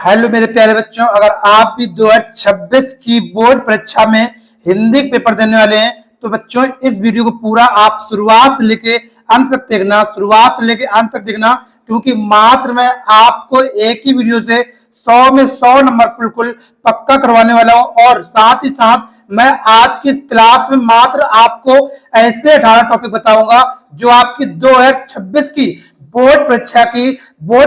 Hello मेरे प्यारे बच्चों, अगर आप भी 2026 की बोर्ड परीक्षा में हिंदी पेपर देने वाले हैं तो बच्चों इस वीडियो को पूरा आप शुरुआत से लेके अंत तक देखना, शुरुआत से लेके अंत तक देखना, क्योंकि मात्र मैं आपको एक ही वीडियो से 100 में 100 नंबर बिल्कुल पक्का करवाने वाला हूं। और साथ ही साथ मैं आज की इस क्लास में मात्र आपको ऐसे 18 टॉपिक बताऊंगा जो आपकी 2026 की बोर्ड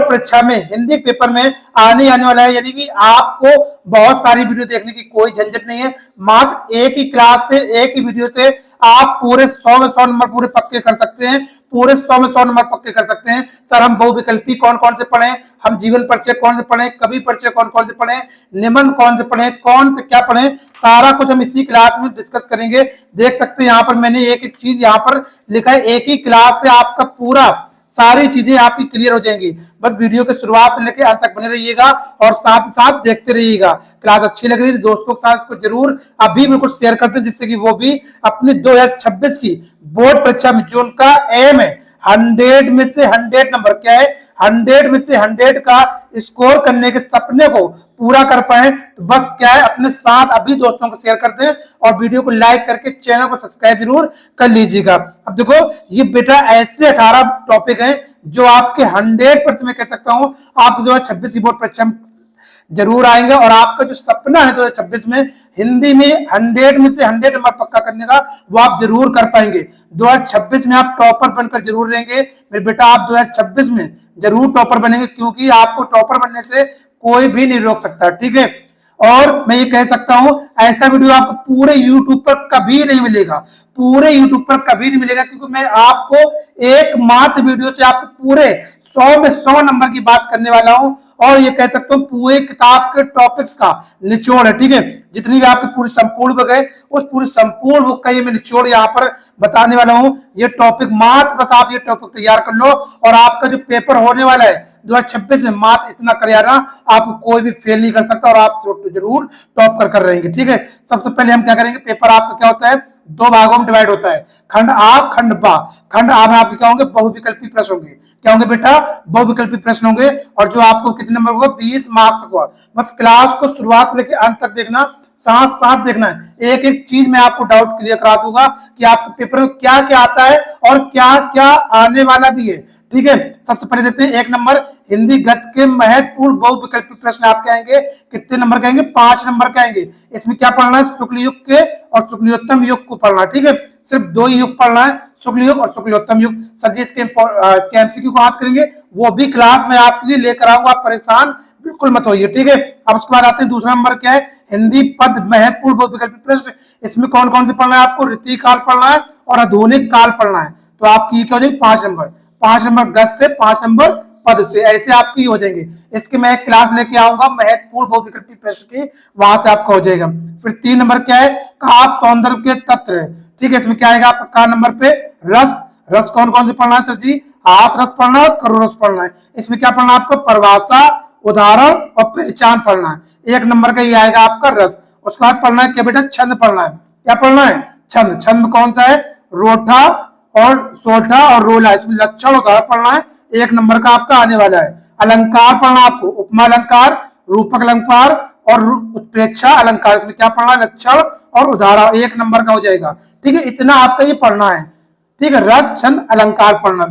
परीक्षा में हिंदी पेपर में आने वाला है। यानी कि आपको बहुत सारी वीडियो देखने की कोई झंझट नहीं है। मात्र एक ही क्लास से, एक ही वीडियो से आप पूरे 100 में 100 नंबर पूरे पक्के कर सकते हैं। पूरे 100 में 100 नंबर पक्के कर सकते हैं। सर हम बहुविकल्पी कौन कौन से पढ़े, हम जीवन परिचय कौन से पढ़े, कवि परिचय कौन कौन से पढ़े, निबंध कौन से पढ़े, कौन से क्या पढ़े, सारा कुछ हम इसी क्लास में डिस्कस करेंगे। देख सकते हैं यहाँ पर मैंने एक एक चीज यहाँ पर लिखा है। एक ही क्लास से आपका पूरा सारी चीजें आपकी क्लियर हो जाएंगी। बस वीडियो के शुरुआत से लेकर अंत तक बने रहिएगा और साथ ही साथ देखते रहिएगा। क्लास अच्छी लग रही है तो दोस्तों के साथ इसको जरूर अभी बिल्कुल शेयर करते हैं, जिससे कि वो भी अपनी 2026 की बोर्ड परीक्षा में जो उनका एम है 100 में से 100 नंबर, क्या है 100 में से 100 का स्कोर करने के सपने को पूरा कर पाए। तो बस क्या है, अपने साथ अभी दोस्तों को शेयर करते हैं और वीडियो को लाइक करके चैनल को सब्सक्राइब जरूर कर लीजिएगा। अब देखो ये बेटा ऐसे 18 टॉपिक हैं जो आपके 100% में कह सकता हूं आपकी 2026 की बोर्ड परीक्षा जरूर आएंगे। और आपका जो सपना है 2026 में हिंदी में 100 में से 100 नंबर पक्का करने का, वो आप जरूर कर पाएंगे। 2026 में आप टॉपर बनकर जरूर रहेंगे मेरे बेटा। आप 2026 में जरूर टॉपर बनेंगे, क्योंकि आपको टॉपर बनने से कोई भी नहीं रोक सकता, ठीक है। और मैं ये कह सकता हूं ऐसा वीडियो आपको पूरे YouTube पर कभी नहीं मिलेगा, पूरे YouTube पर कभी नहीं मिलेगा, क्योंकि मैं आपको एकमात्र वीडियो से आपको पूरे 100 में 100 नंबर की बात करने वाला हूं। और ये कह सकता हूं पूरे किताब के टॉपिक्स का निचोड़ है, ठीक है। जितनी भी आपकी पूरी संपूर्ण बुक है उस पूरी संपूर्ण बुक का ये मैं निचोड़ यहाँ पर बताने वाला हूं। ये टॉपिक मात्र बस आप ये टॉपिक तैयार कर लो और आपका जो पेपर होने वाला है 2026 में मात्र इतना कर यार, आपको कोई भी फेल नहीं कर सकता और आप जरूर टॉप कर रहेंगे, ठीक है। सबसे पहले हम क्या करेंगे, पेपर आपका क्या होता है, 2 भागों में डिवाइड होता है, खंड आ खंड बा। खंड आ में आपके क्या होंगे, बहुविकल्पी प्रश्न होंगे। क्या होंगे बेटा, बहुविकल्पी प्रश्न होंगे। और जो आपको कितने नंबर होगा, 20 मार्क्स होगा। बस क्लास को शुरुआत लेके अंत तक देखना, साथ साथ देखना है। एक एक चीज मैं आपको डाउट क्लियर करा दूंगा कि आपके पेपर में क्या क्या आता है और क्या क्या आने वाला भी है, ठीक है। सबसे पहले देखते हैं 1 नंबर हिंदी गद्य के महत्वपूर्ण बहुविकल्पी प्रश्न आपके आएंगे। कितने नंबर के आएंगे, 5 नंबर के आएंगे। इसमें क्या पढ़ना है, शुक्ल युग के और शुक्लियोत्तम युग को पढ़ना है, ठीक है। सिर्फ 2 ही युग पढ़ना है, शुक्ल युग और शुक्लियोत्तम युग। सर जी इसके एमसीक्यू कहां से करेंगे, वो भी क्लास में आपके लिए लेकर आऊंगा, आप परेशान बिल्कुल मत होइए, ठीक है। अब उसके बाद आते हैं दूसरा नंबर क्या है, हिंदी पद महत्वपूर्ण बहुविकल्पी प्रश्न। इसमें कौन कौन से पढ़ना है आपको, रीति काल पढ़ना है और आधुनिक काल पढ़ना है। तो आपकी क्या हो जाएगी, 5 नंबर, 5 नंबर गद्य से, 5 नंबर पद से, ऐसे आपकी हो जाएंगे। इसके मैं एक क्लास लेके आऊंगा महत्वपूर्ण बहुविकल्पी प्रश्न की, वहां से आपका हो जाएगा। फिर 3 नंबर क्या है, काव्य सौंदर्य के तत्व, ठीक है। इसमें क्या आएगा आपका का नंबर पे, रस। रस कौन कौन से पढ़ना है सर जी, हास रस पढ़ना है, करुण रस पढ़ना है। इसमें क्या पढ़ना है आपको, परिभाषा, उदाहरण और पहचान पढ़ना है। 1 नंबर का ये आएगा आपका रस। उसके बाद पढ़ना है क्या बेटा, छंद पढ़ना है। क्या पढ़ना है, छंद। छंद कौन सा है, रोठा और सोठा और रोला। इसमें लक्षण उदाहरण पढ़ना है, 1 नंबर का आपका आने वाला है। अलंकार पढ़ना आपको, उपमा अलंकार, रूपक अलंकार और उत्प्रेक्षा अलंकार। इसमें क्या पढ़ना है, लक्षण और उदाहरण, 1 नंबर का हो जाएगा, ठीक है। इतना आपका ये पढ़ना है, ठीक है। रस छंद अलंकार पढ़ना।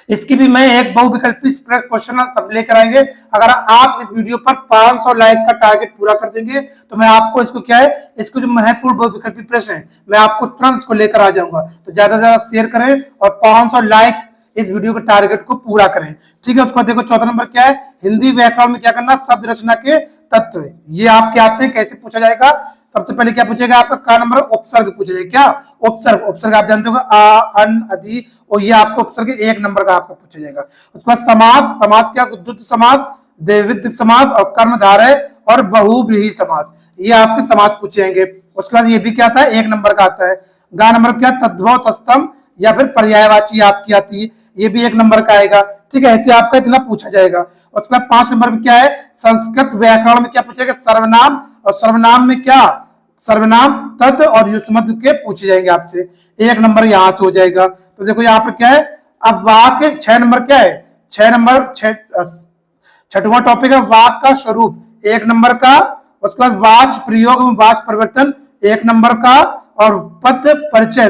इसकी भी मैं एक बहुविकल्पी क्वेश्चन सब लेकर आएंगे। अगर आप इस वीडियो पर 500 लाइक का टारगेट पूरा कर देंगे तो मैं आपको इसको क्या है, इसको जो महत्वपूर्ण बहुविकल्पी प्रश्न है मैं आपको तुरंत इसको लेकर आ जाऊंगा। तो ज्यादा से ज्यादा शेयर करें और 500 लाइक इस वीडियो के टारगेट को पूरा करें, ठीक है। उसको देखो चौथा नंबर क्या है, हिंदी व्याकरण में क्या करना, शब्द रचना के तत्व। ये आपके आते हैं, कैसे पूछा जाएगा। सबसे पहले क्या पूछेगा आपका, का नंबर उपसर्ग पूछेगा। क्या उपसर्ग, उपसर्ग आप जानते हो, आ अन अधि, और ये आपको उपसर्ग 1 नंबर का आपका पूछा जाएगा। उसके बाद समास, समास क्या, द्वंद्व समास, द्विविध समास और कर्मधारय और बहुव्रीहि समास, ये आपके समास पूछे जाएंगे। उसके बाद ये भी क्या आता है, 1 नंबर का आता है। गा नंबर क्या, तद्भव तस्तम या फिर पर्यायवाची आपकी आती है, ये भी 1 नंबर का आएगा, ठीक है। ऐसे आपका इतना पूछा जाएगा। उसके बाद 5 नंबर में क्या है, संस्कृत व्याकरण में क्या पूछेगा, सर्वनाम, और सर्वनाम में क्या, सर्वनाम तत् और युष्मद्र के पूछे जाएंगे आपसे, 1 नंबर यहां से हो जाएगा। तो देखो यहाँ पर क्या है, अब वाक्य 6 नंबर क्या है, 6 नंबर छठवां टॉपिक है वाक का स्वरूप 1 नंबर का, उसके बाद वाच प्रयोग एवं वाच परिवर्तन 1 नंबर का, और पद परिचय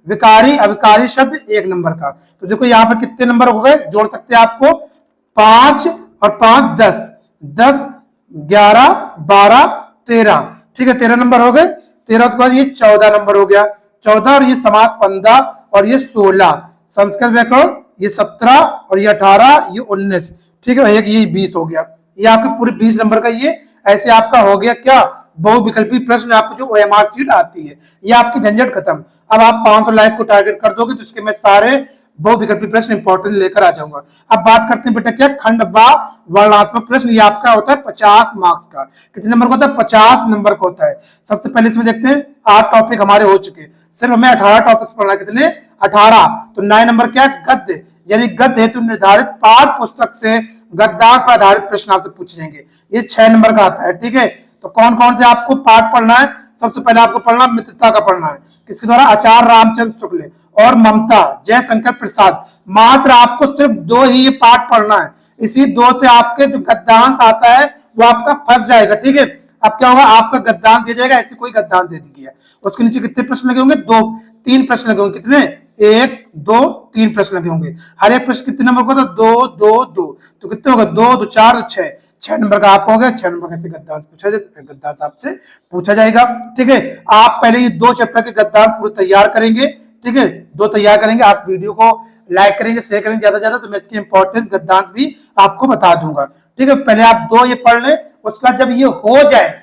विकारी अविकारी शब्द 1 नंबर का। तो देखो यहाँ पर कितने नंबर हो गए, जोड़ सकते हैं आपको 5 और 5 10, 10 11 12 13, ठीक है 13 नंबर हो गए। 13 के बाद ये 14 नंबर हो गया, 14, और ये समास 15, और ये 16, संस्कृत व्याकरण ये 17, और ये 18, ये 19, ठीक है एक ये 20 हो गया। ये आपके पूरे 20 नंबर का ये ऐसे आपका हो गया क्या, बहुविकल्पी प्रश्न आपको जो ओएमआर शीट आती है, ये आपकी झंझट खत्म। अब आप 500 लाइक को टारगेट कर दोगे तो इसके मैं सारे बहुविकल्पी प्रश्न इंपॉर्टेंट लेकर आ जाऊंगा। अब बात करते हैं बेटा क्या खंड बा वर्णात्मक प्रश्न, ये आपका होता है 50 मार्क्स का। कितने नंबर का होता है, 50 नंबर का होता है। सबसे पहले इसमें देखते हैं 8 टॉपिक हमारे हो चुके, सिर्फ हमें 18 टॉपिक्स पढ़ना है। कितने, 18। तो 9 नंबर क्या, गद्य, यानी गद्य हेतु निर्धारित पाठ पुस्तक से गद्यांश पर आधारित प्रश्न आपसे पूछे जाएंगे, ये 6 नंबर का आता है, ठीक है। तो कौन कौन से आपको पाठ पढ़ना है, सबसे पहले आपको पढ़ना मित्रता का पढ़ना है, किसके द्वारा, आचार्य रामचंद्र शुक्ल और ममता जयशंकर प्रसाद। मात्र आपको सिर्फ 2 ही ये पाठ पढ़ना है, इसी 2 से आपके जो गद्यांश आता है वो आपका फंस जाएगा, ठीक है। अब क्या होगा, आपका गद्यांश दे जाएगा, ऐसे कोई गद्यांश दे दिया, उसके नीचे कितने प्रश्न लगे होंगे, 2 3 प्रश्न लगे होंगे। कितने, 1 2 3 प्रश्न लगे होंगे। हर एक प्रश्न कितने नंबर का, 2 2 2, तो कितने होगा, 2 2 4 6, 6 नंबर का आपका हो गया। 6 नंबर कैसे गद्यांश आपसे पूछा जाएगा, ठीक है। आप पहले ये 2 चैप्टर के गद्यांश पूरे तैयार करेंगे, ठीक है, 2 तैयार करेंगे। आप वीडियो को लाइक करेंगे, शेयर करेंगे ज्यादा, तो मैं इसकी इंपॉर्टेंस गद्यांश भी आपको बता दूंगा, ठीक है। पहले आप 2 ये पढ़ लें, उसके बाद जब ये हो जाए,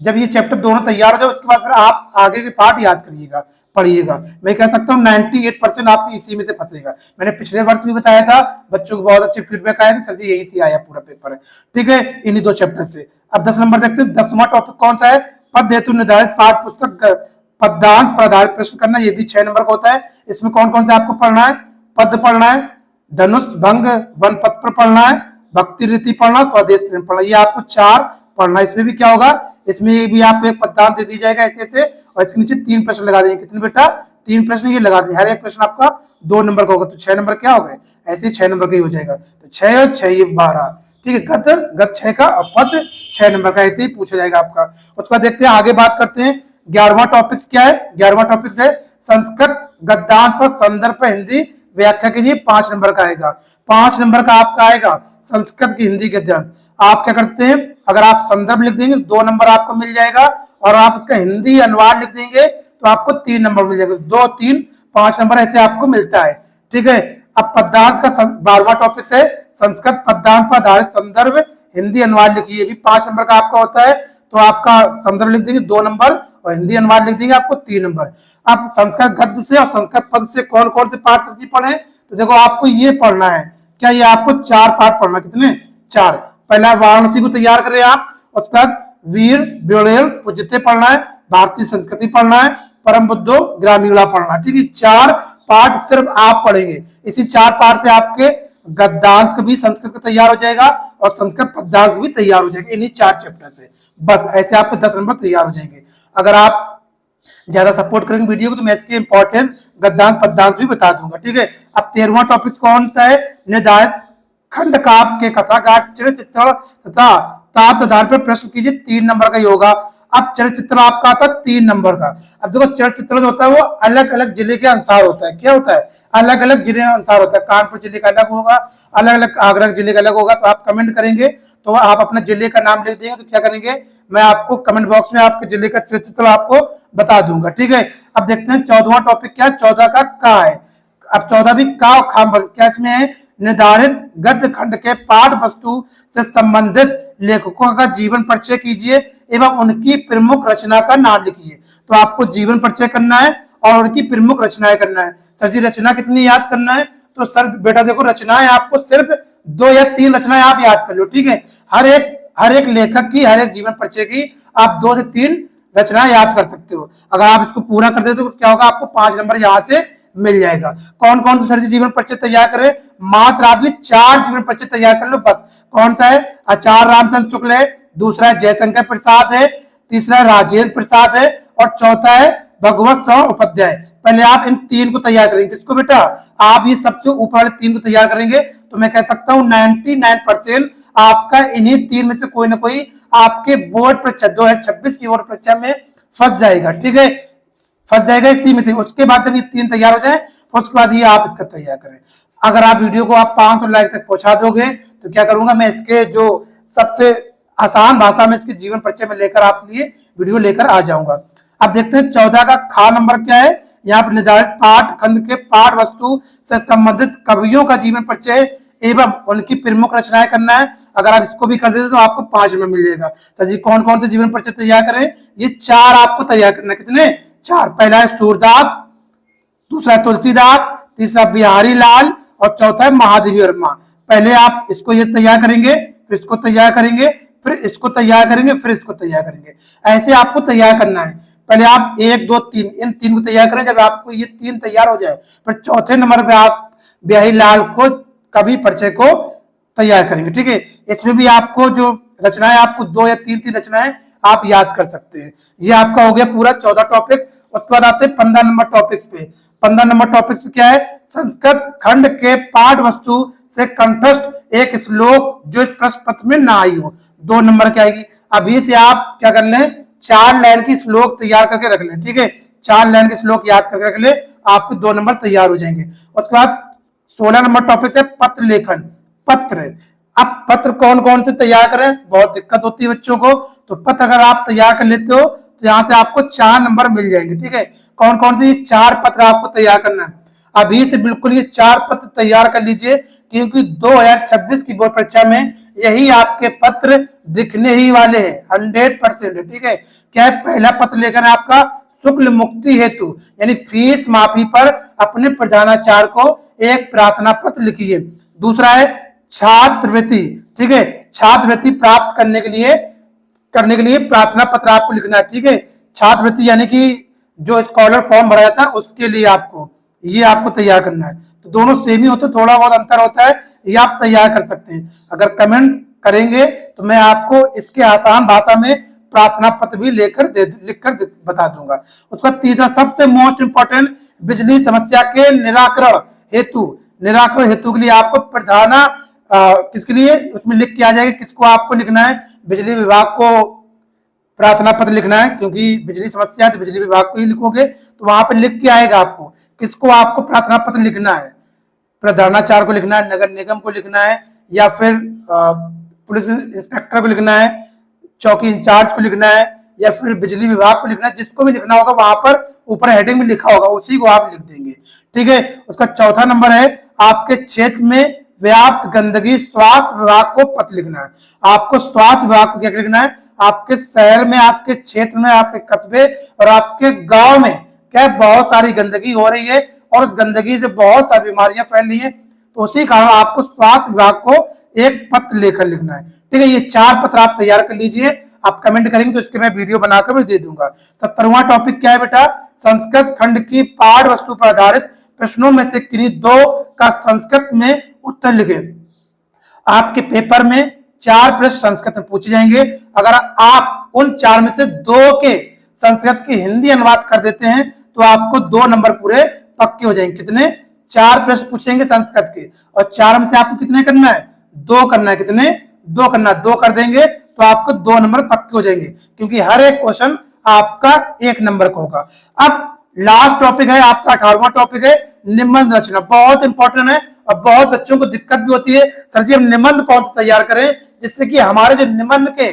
जब ये चैप्टर दोनों तैयार हो जाए, उसके बाद फिर आप आगे के पार्ट याद करिएगा, पढ़िएगा। मैं कह सकता हूँ 98% आपकी इसी में से फंसेगा। मैंने पिछले वर्ष भी बताया था, बच्चों को बहुत अच्छे फीडबैक आए थे, सर जी यही से आया पूरा पेपर, ठीक है, इन्हीं 2 चैप्टर से। अब 10 नंबर देखते हैं, 10वां टॉपिक कौन सा है, पद हेतु निर्धारित पाठ पुस्तक पद्यांश पर आधारित प्रश्न करना, ये भी 6 नंबर का होता है। इसमें कौन कौन से आपको पढ़ना है, पद पढ़ना है, धनुष भंग वन पत्र पढ़ना है, भक्ति रीति पढ़ना, स्वदेश प्रेम पढ़ना, ये आपको 4 पढ़ना। इसमें भी क्या होगा, इसमें भी आपको एक पद्यांश दे दी जाएगा ऐसे, और इसके नीचे 3 प्रश्न लगा देंगे। कितने बेटा, 3 प्रश्न ये लगा देंगे, हर एक प्रश्न आपका 2 नंबर का होगा, तो 6 नंबर क्या हो गए, ऐसे 6 नंबर का ही हो जाएगा। तो 6 और 6 ये 12, ठीक है। गद 6 का और पद 6 नंबर का, ऐसे ही पूछा जाएगा आपका। उसके बाद देखते हैं, आगे बात करते हैं 11वां टॉपिक क्या है। 11वां टॉपिक है संस्कृत गद्यांश पर संदर्भ पर हिंदी व्याख्या कीजिए, 5 नंबर का आएगा। 5 नंबर का आपका आएगा संस्कृत की हिंदी गद्यांश। आप क्या करते हैं, अगर आप संदर्भ लिख देंगे 2 नंबर आपको मिल जाएगा, और आप उसका हिंदी अनुवाद लिख देंगे तो आपको 3 नंबर मिल जाएगा। 2 3 5 नंबर ऐसे आपको मिलता है, ठीक है। अब पद्यांश का 12वां टॉपिक है संस्कृत पद्यांश पर आधारित संदर्भ हिंदी अनुवाद लिखिए, भी 5 नंबर का आपका होता है। तो आपका संदर्भ लिख देंगे 2 नंबर, और हिंदी अनुवाद लिख देंगे आपको 3 नंबर। अब संस्कृत गद्य से और संस्कृत पद से कौन कौन से पाठ सब्जी पढ़े, तो देखो आपको ये पढ़ना है, क्या ये आपको 4 पाठ पढ़ना, कितने, 4। पहला वाराणसी को तैयार करें आप, उसके बाद वीर ब्योड़ेल पूज्यते पढ़ना है, भारतीय संस्कृति पढ़ना है, परम बुद्धो ग्रामीणा पढ़ना है, ठीक है। 4 पाठ सिर्फ आप पढ़ेंगे। इसी 4 पाठ से आपके गद्यांश भी संस्कृत का तैयार हो जाएगा, और संस्कृत पद्यांश भी तैयार हो जाएगा, इन्हीं 4 चैप्टर से। बस ऐसे आपके 10 नंबर तैयार हो जाएंगे। अगर आप ज्यादा सपोर्ट करेंगे वीडियो को, तो मैं इसके इंपॉर्टेंस गद्यांश पद्यांश भी बता दूंगा, ठीक है। अब 13वां टॉपिक कौन सा है, निर्धारित खंड काव्य के कथाकार चरित्र तथा तात्व आधार पर प्रश्न कीजिए, 3 नंबर का ही होगा। अब चरित्र आपका आता है 3 नंबर का। अब देखो चरित्र जो होता है वो अलग अलग जिले के अनुसार होता है, क्या होता है, अलग अलग जिले के अनुसार होता है। कानपुर जिले का अलग होगा, अलग अलग आगरा जिले का अलग होगा। तो आप कमेंट करेंगे तो आप अपने जिले का नाम लिख देंगे, तो क्या करेंगे, मैं आपको कमेंट बॉक्स में आपके जिले का चरित्र आपको बता दूंगा, ठीक है। अब देखते हैं 14वां टॉपिक क्या है, 14 का का है। अब 14 भी का खाम क्या इसमें है, निर्धारित गद्य खंड के पाठ वस्तु से संबंधित लेखकों का जीवन परिचय कीजिए एवं उनकी प्रमुख रचना का नाम लिखिए। तो आपको जीवन परिचय करना है और उनकी प्रमुख रचनाएं करना है। सर जी रचना कितनी याद करना है, तो सर बेटा देखो रचनाएं आपको सिर्फ 2 या 3 रचनाएं आप याद कर लो, ठीक है। हर एक लेखक की, हर एक जीवन परिचय की आप 2 से 3 रचनाएं याद कर सकते हो। अगर आप इसको पूरा कर देते हो तो क्या होगा, आपको 5 नंबर यहाँ से मिल जाएगा। कौन कौन सा सर जी जीवन परिचय तैयार करें, मात्र आप 4 जीवन परिचय तैयार कर लो बस। कौन सा है, आचार्य रामचंद्र शुक्ल है, दूसरा है जयशंकर प्रसाद है, तीसरा राजेंद्र प्रसाद है, और चौथा है भगवत श्रवण उपाध्याय। पहले आप इन 3 को तैयार करेंगे। किसको बेटा, आप ये सबसे ऊपर वाले 3 को तैयार करेंगे, तो मैं कह सकता हूं 99% आपका इन्हीं तीन में से कोई ना कोई आपके बोर्ड परीक्षा 2026 की बोर्ड परीक्षा में फंस जाएगा। ठीक है, फंस जाएगा इसी में से। उसके बाद जब ये तीन तैयार हो जाए फिर उसके बाद ये आप इसका तैयार करें। अगर आप वीडियो को आप 500 लाइक तक पहुंचा दोगे तो क्या करूंगा, मैं इसके जो सबसे आसान भाषा में इसके जीवन परिचय में लेकर आपके लिए वीडियो लेकर आ जाऊंगा। अब देखते हैं 14 का खा नंबर क्या है। यहाँ पर निर्धारित पाठ खंड के पाठ वस्तु से संबंधित कवियों का जीवन परिचय एवं उनकी प्रमुख रचनाएं करना है। अगर आप इसको भी कर देते तो आपको 5 में मिल जाएगा। सर जी कौन कौन से जीवन परिचय तैयार करें, ये 4 आपको तैयार करना है। कितने? 4। पहला है सूरदास, दूसरा है तुलसीदास, तीसरा बिहारी लाल और चौथा है महादेवी वर्मा। पहले आप इसको ये तैयार करेंगे, फिर इसको तैयार करेंगे, फिर इसको तैयार करेंगे, फिर इसको तैयार करेंगे। ऐसे आपको तैयार करना है। पहले आप 1 2 3 इन 3 को तैयार करें। जब आपको ये 3 तैयार हो जाए फिर चौथे नंबर पे आप बिहारी लाल को कवि परिचय को तैयार करेंगे। ठीक है, इसमें भी आपको जो रचनाएं आपको 2 या 3 रचनाएं आप याद कर सकते हैं। ये आपका हो गया पूरा 14 टॉपिक। उसके बाद आते हैं 15 नंबर टॉपिक्स पे। 15 नंबर टॉपिक्स क्या है? संस्कृत खंड के पाठ वस्तु से कंठस्थ एक श्लोक जो इस प्रश्न पत्र में ना आई हो। 2 नंबर की आएगी। अभी से आप क्या कर लें, 4 लाइन की श्लोक तैयार करके रख लें। ठीक है, 4 लाइन के श्लोक याद करके रख ले, आपके 2 नंबर तैयार हो जाएंगे। उसके बाद 16 नंबर टॉपिक है पत्र लेखन। पत्र, अब पत्र कौन कौन से तैयार करें, बहुत दिक्कत होती है बच्चों को। तो पत्र अगर आप तैयार कर लेते हो तो यहाँ से आपको 4 नंबर मिल जाएंगे। ठीक है, कौन कौन से 4 पत्र आपको तैयार करना है। अभी से बिल्कुल ये 4 पत्र तैयार कर लीजिए, क्योंकि 2026 की बोर्ड परीक्षा में यही आपके पत्र दिखने ही वाले हैं 100%। ठीक है, क्या है? पहला पत्र लेकर आपका शुक्ल मुक्ति हेतु यानी फीस माफी पर अपने प्रधानाचार्य को एक प्रार्थना पत्र लिखिए। दूसरा है छात्रवृत्ति। ठीक है, छात्रवृत्ति प्राप्त करने के लिए प्रार्थना पत्र आपको लिखना है। ठीक है, छात्रवृत्ति यानी कि जो स्कॉलर फॉर्म भराया था उसके लिए आपको तैयार करना है। तो दोनों सेम ही होते, थोड़ा बहुत अंतर होता है, ये आप तैयार कर सकते हैं। अगर कमेंट करेंगे तो मैं आपको इसके आसान भाषा में प्रार्थना पत्र भी लिखकर बता दूंगा। उसका तीसरा सबसे मोस्ट इंपॉर्टेंट बिजली समस्या के निराकरण हेतु के लिए आपको प्रधाना किसके लिए उसमें लिख के आ जाएगा, किसको आपको लिखना है, बिजली विभाग को प्रार्थना पत्र लिखना है। क्योंकि बिजली समस्या है तो बिजली विभाग को ही लिखोगे तो वहां पर लिख के आएगा आपको किसको आपको प्रार्थना पत्र लिखना है। प्रधानाचार्य को लिखना है, नगर निगम को लिखना है, या फिर पुलिस इंस्पेक्टर को लिखना है, चौकी इंचार्ज को लिखना है, या फिर बिजली विभाग को लिखना है। जिसको भी लिखना होगा वहां पर ऊपर हेडिंग में लिखा होगा, उसी को आप लिख देंगे। ठीक है, उसका चौथा नंबर है आपके क्षेत्र में व्याप्त गंदगी स्वास्थ्य विभाग को पत्र लिखना है। आपको स्वास्थ्य विभाग को क्या लिखना है, आपके शहर में, आपके क्षेत्र में, आपके कस्बे और आपके गांव में क्या बहुत सारी गंदगी हो रही है और उस गंदगी से बहुत सारी बीमारियां फैल रही है। तो उसी कारण आपको स्वास्थ्य विभाग को एक पत्र लेकर लिखना है। ठीक है, ये 4 पत्र आप तैयार कर लीजिए। आप कमेंट करेंगे तो इसके मैं वीडियो बनाकर भी दे दूंगा। 17वां टॉपिक क्या है बेटा? संस्कृत खंड की पाठ वस्तु पर आधारित प्रश्नों में से किन्हीं 2 का संस्कृत में उत्तर लिखे। आपके पेपर में 4 प्रश्न संस्कृत में पूछे जाएंगे। अगर आप उन 4 में से 2 के संस्कृत की हिंदी अनुवाद कर देते हैं तो आपको 2 नंबर पूरे पक्के हो जाएंगे। कितने? 4 प्रश्न पूछेंगे संस्कृत के और 4 में से आपको कितने करना है? 2 करना है। कितने? 2 करना। 2 कर देंगे तो आपको 2 नंबर पक्के हो जाएंगे, क्योंकि हर एक क्वेश्चन आपका 1 नंबर का होगा। अब लास्ट टॉपिक है आपका 18वां टॉपिक है निबंध रचना। बहुत इंपॉर्टेंट है और बहुत बच्चों को दिक्कत भी होती है, सर जी हम निबंध कौन सा तैयार करें जिससे कि हमारे जो निबंध के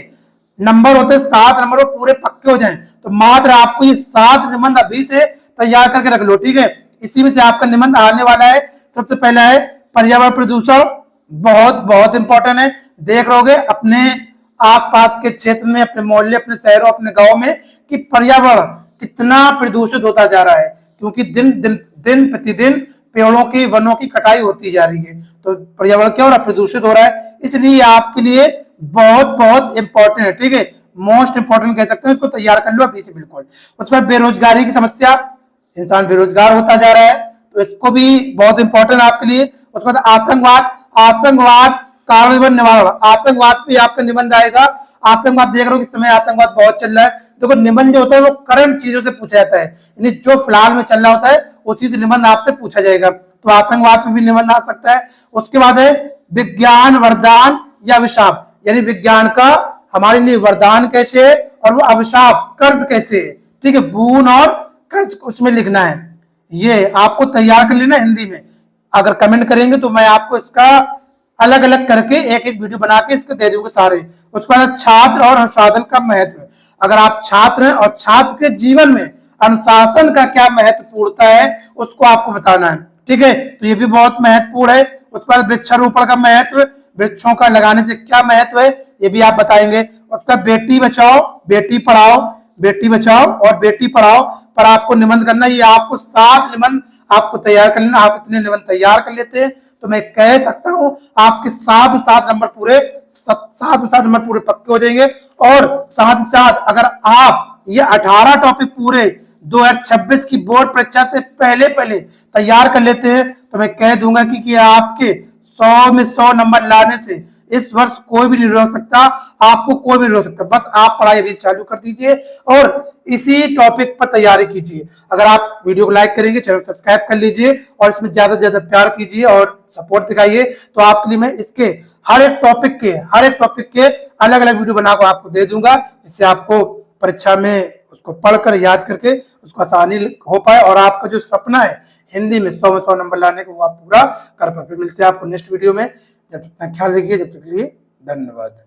नंबर होते हैं 7 नंबर वो पूरे पक्के हो जाएं। तो मात्र आपको ये 7 निबंध अभी से तैयार करके रख लो। ठीक है, इसी में से आपका निबंध आने वाला है। सबसे पहला है पर्यावरण प्रदूषण। बहुत इंपॉर्टेंट है। देख रहोगे अपने आसपास के क्षेत्र में, अपने मोहल्ले, अपने शहरों, अपने गांव में कि पर्यावरण कितना प्रदूषित होता जा रहा है, क्योंकि दिन प्रतिदिन पेड़ों की, वनों की कटाई होती जा रही है। तो पर्यावरण क्या हो रहा है? प्रदूषित हो रहा है। इसलिए आपके लिए बहुत इंपॉर्टेंट है। ठीक है, मोस्ट इंपॉर्टेंट कह सकते हैं, इसको तैयार कर लो अभी से बिल्कुल। उसके बाद बेरोजगारी की समस्या, इंसान बेरोजगार होता जा रहा है तो इसको भी बहुत इंपॉर्टेंट आपके लिए। उसके बाद आतंकवाद कारण एवं निवारण, आतंकवाद पे आपका निबंध आएगा। आतंकवाद देख रहे हो इस समय आतंकवाद बहुत चल रहा है। देखो निबंध जो होता है वो करंट चीजों से पूछा जाता है, यानी जो फिलहाल में चल रहा होता है उसी से निबंध आपसे पूछा जाएगा। तो आतंकवाद पे भी निबंध आ सकता है। उसके बाद है विज्ञान वरदान या अभिशाप, यानी विज्ञान का हमारे लिए वरदान कैसे है और वो अभिशाप कर्ज कैसे है। ठीक है, बून और कर्ज उसमें लिखना है, ये आपको तैयार कर लेना हिंदी में। अगर कमेंट करेंगे तो मैं आपको इसका अलग अलग करके एक एक वीडियो बना के इसको दे दूंगा सारे। उसके बाद छात्र और अनुशासन का महत्व, अगर आप छात्र हैं और छात्र के जीवन में अनुशासन का क्या महत्वपूर्णता है उसको आपको बताना है। ठीक है, तो ये भी बहुत महत्वपूर्ण है। उसके बाद वृक्षारोपण का महत्व, वृक्षों का लगाने से क्या महत्व है ये भी आप बताएंगे। उसका बेटी बचाओ बेटी पढ़ाओ, बेटी बचाओ और बेटी पढ़ाओ पर आपको निबंध करना, ये आपको 7 निबंध आपको तैयार कर लेना। आप इतने निबंध तैयार कर लेते हैं तो मैं कह सकता हूं आपके 7 नंबर पूरे 7 नंबर पूरे पक्के हो जाएंगे। और साथ ही साथ अगर आप ये 18 टॉपिक पूरे 2026 की बोर्ड परीक्षा से पहले पहले तैयार कर लेते हैं तो मैं कह दूंगा कि आपके 100 में 100 नंबर लाने से इस वर्ष कोई भी नहीं रोक सकता, आपको कोई भी रोक सकता। बस आप पढ़ाई अभी चालू कर दीजिए और इसी टॉपिक पर तैयारी कीजिए। अगर आप वीडियो को लाइक करेंगे, चैनल सब्सक्राइब कर लीजिए और इसमें ज्यादा से ज्यादा प्यार कीजिए और सपोर्ट दिखाइए, तो आपके लिए मैं इसके हर एक टॉपिक के अलग अलग वीडियो बनाकर आपको दे दूंगा, जिससे आपको परीक्षा में उसको पढ़कर याद करके उसको आसानी हो पाए और आपका जो सपना है हिंदी में 100 में 100 नंबर लाने का वो आप पूरा कर पाए। मिलते हैं आपको नेक्स्ट वीडियो में, जब तक ख्याल रखिए, जब तक के लिए धन्यवाद।